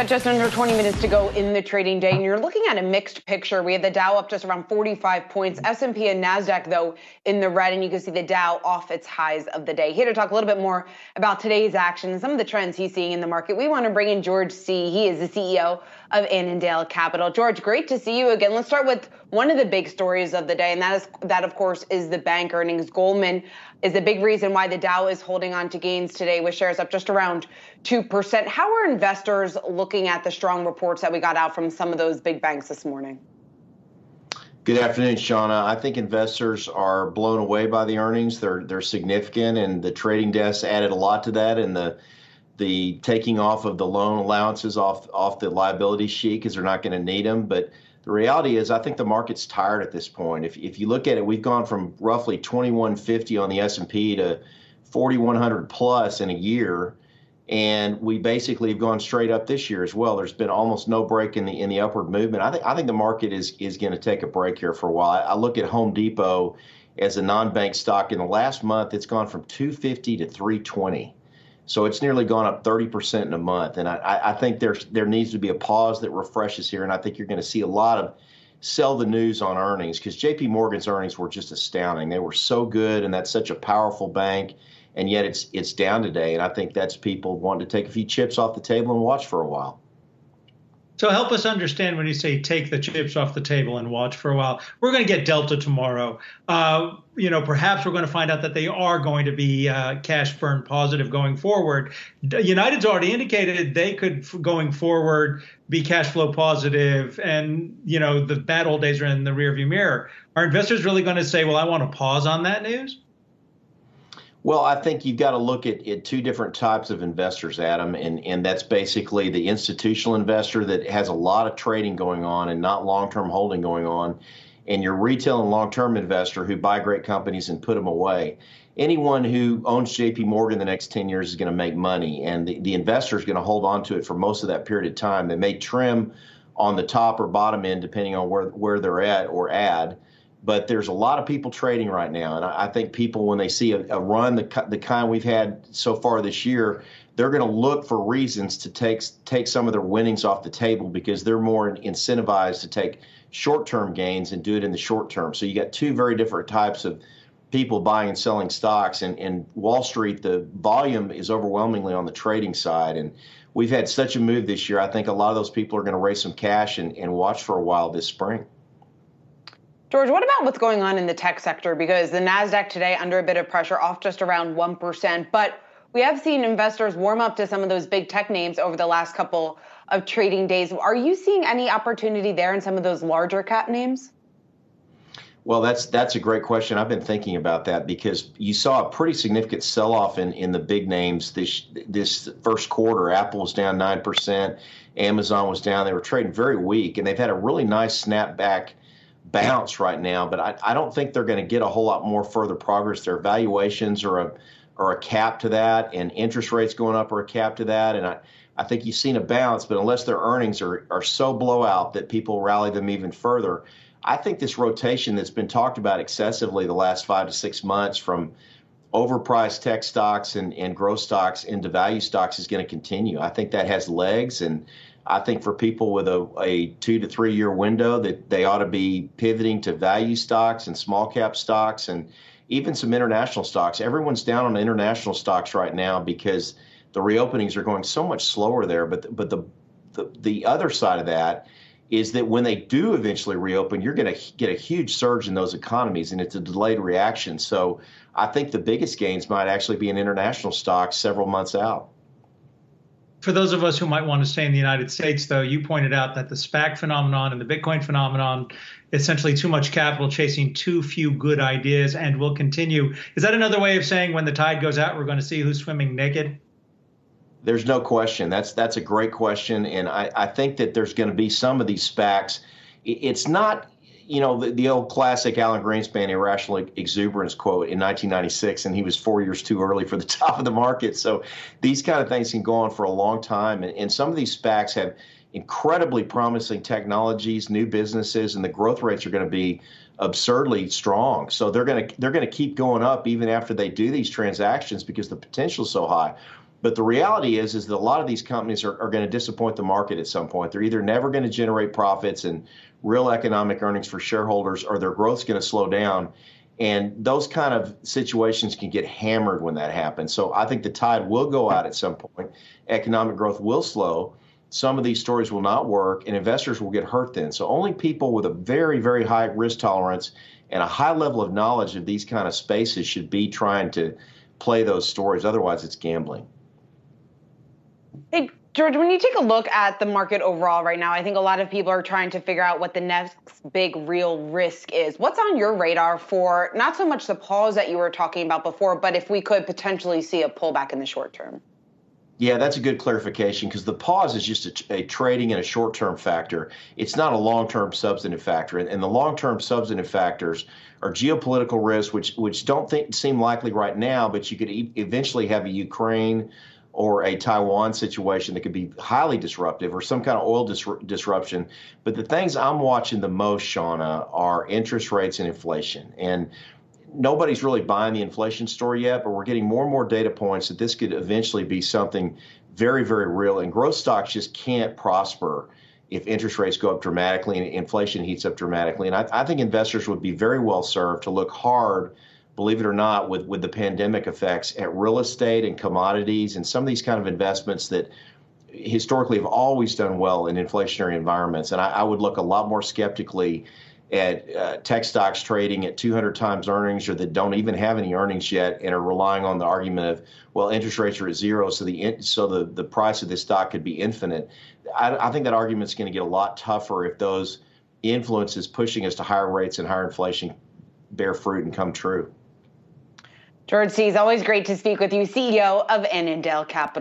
got just under 20 minutes to go in the trading day, and you're looking at a mixed picture. We had the Dow up just around 45 points, S&P and NASDAQ, though, in the red, and you can see the Dow off its highs of the day. Here to talk a little bit more about today's action and some of the trends he's seeing in the market, we want to bring in George Seay. He is the CEO of Annandale Capital. George, great to see you again. Let's start with one of the big stories of the day, and that, of course, is the bank earnings. Goldman is a big reason why the Dow is holding on to gains today, with shares up just around 2%. How are investors looking at the strong reports that we got out from some of those big banks this morning? Good afternoon, Shauna. I think investors are blown away by the earnings. They're significant, and the trading desk added a lot to that, and the taking off of the loan allowances off the liability sheet because they're not going to need them. But the reality is, I think the market's tired at this point. If you look at it, we've gone from roughly 2150 on the S&P to 4100 plus in a year, and we basically have gone straight up this year as well. There's been almost no break in the upward movement. I think the market is going to take a break here for a while. I look at Home Depot as a non-bank stock. In the last month, it's gone from 250 to 320. So it's nearly gone up 30% in a month. And I think there needs to be a pause that refreshes here. And I think you're going to see a lot of sell the news on earnings, because JP Morgan's earnings were just astounding. They were so good, and that's such a powerful bank. And yet it's down today. And I think that's people wanting to take a few chips off the table and watch for a while. So help us understand when you say take the chips off the table and watch for a while. We're going to get Delta tomorrow. Perhaps we're going to find out that they are going to be cash burn positive going forward. United's already indicated they could, going forward, be cash flow positive, and the bad old days are in the rearview mirror. Are investors really going to say, well, I want to pause on that news? Well, I think you've got to look at two different types of investors, Adam, and that's basically the institutional investor that has a lot of trading going on and not long-term holding going on, and your retail and long-term investor who buy great companies and put them away. Anyone who owns JP Morgan the next 10 years is going to make money, and the investor is going to hold on to it for most of that period of time. They may trim on the top or bottom end depending on where they're at or add. But there's a lot of people trading right now, and I think people, when they see a run the kind we've had so far this year, they're going to look for reasons to take some of their winnings off the table, because they're more incentivized to take short-term gains and do it in the short term. So you got two very different types of people buying and selling stocks, and Wall Street, the volume is overwhelmingly on the trading side, and we've had such a move this year. I think a lot of those people are going to raise some cash and watch for a while this spring. George, what about what's going on in the tech sector? Because the NASDAQ today under a bit of pressure, off just around 1%. But we have seen investors warm up to some of those big tech names over the last couple of trading days. Are you seeing any opportunity there in some of those larger cap names? Well, that's a great question. I've been thinking about that, because you saw a pretty significant sell-off in the big names this first quarter. Apple was down 9%. Amazon was down. They were trading very weak, and they've had a really nice snapback bounce right now, but I don't think they're going to get a whole lot more further progress. Their valuations are a cap to that, and interest rates going up are a cap to that. And I think you've seen a bounce, but unless their earnings are so blowout that people rally them even further, I think this rotation that's been talked about excessively the last 5 to 6 months from overpriced tech stocks and growth stocks into value stocks is going to continue. I think that has legs, and I think for people with a 2 to 3 year window, that they ought to be pivoting to value stocks and small cap stocks and even some international stocks. Everyone's down on international stocks right now because the reopenings are going so much slower there. But the other side of that is that when they do eventually reopen, you're going to get a huge surge in those economies, and it's a delayed reaction. So I think the biggest gains might actually be in international stocks several months out. For those of us who might want to stay in the United States, though, you pointed out that the SPAC phenomenon and the Bitcoin phenomenon, essentially too much capital chasing too few good ideas, and will continue. Is that another way of saying when the tide goes out, we're going to see who's swimming naked? There's no question. That's a great question, and I think that there's going to be some of these SPACs. It's not, the old classic Alan Greenspan irrational exuberance quote in 1996, and he was 4 years too early for the top of the market. So these kind of things can go on for a long time, and some of these SPACs have incredibly promising technologies, new businesses, and the growth rates are going to be absurdly strong. So they're going to keep going up even after they do these transactions because the potential is so high. But the reality is that a lot of these companies are going to disappoint the market at some point. They're either never going to generate profits and real economic earnings for shareholders, or their growth's going to slow down. And those kind of situations can get hammered when that happens. So I think the tide will go out at some point. Economic growth will slow. Some of these stories will not work, and investors will get hurt then. So only people with a very, very high risk tolerance and a high level of knowledge of these kind of spaces should be trying to play those stories. Otherwise, it's gambling. Hey, George, when you take a look at the market overall right now, I think a lot of people are trying to figure out what the next big real risk is. What's on your radar for not so much the pause that you were talking about before, but if we could potentially see a pullback in the short term? Yeah, that's a good clarification, because the pause is just a trading and a short-term factor. It's not a long-term substantive factor. And the long-term substantive factors are geopolitical risks, which don't seem likely right now, but you could eventually have a Ukraine or a Taiwan situation that could be highly disruptive, or some kind of oil disruption. But the things I'm watching the most, Shauna, are interest rates and inflation. And nobody's really buying the inflation story yet, but we're getting more and more data points that this could eventually be something very, very real. And growth stocks just can't prosper if interest rates go up dramatically and inflation heats up dramatically. And I think investors would be very well served to look hard, believe it or not, with the pandemic effects, at real estate and commodities and some of these kind of investments that historically have always done well in inflationary environments. And I would look a lot more skeptically at tech stocks trading at 200 times earnings, or that don't even have any earnings yet and are relying on the argument of, well, interest rates are at zero, so the price of this stock could be infinite. I think that argument's going to get a lot tougher if those influences pushing us to higher rates and higher inflation bear fruit and come true. George Seay, always great to speak with you, CEO of Annandale Capital.